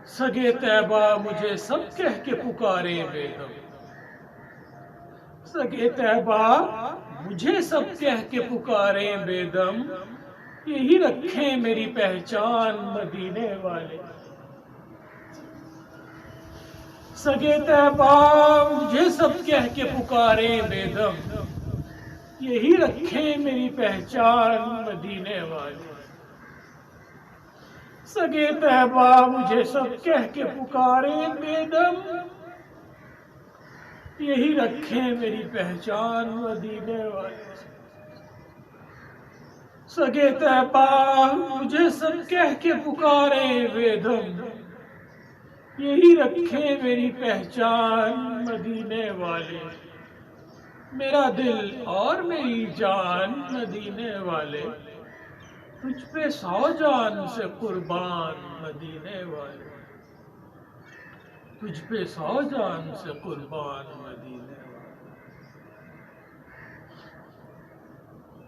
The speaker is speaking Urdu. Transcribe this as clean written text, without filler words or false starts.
سگے طیبہ مجھے سب کہہ کے پکارے بے دم، سگے طیبہ مجھے سب کہہ کے پکارے بے دم، یہی رکھیں میری پہچان مدینے والے۔ سگے طیبہ مجھے سب کہہ کے پکارے بے دم، یہی رکھیں میری پہچان مدینے والے۔ سگے طیبہ مجھے سب کہہ کے پکارے بے دم، یہی رکھیں میری پہچان مدینے والے۔ سگے طیبہ مجھے سب کہہ کے پکارے بے دم، یہی رکھیں میری پہچان مدینے والے۔ میرا دل اور میری جان مدینے والے، تجھ پہ 100 جان سے قربان مدینے والے، تجھ پہ 100 جان سے قربان مدینے والے۔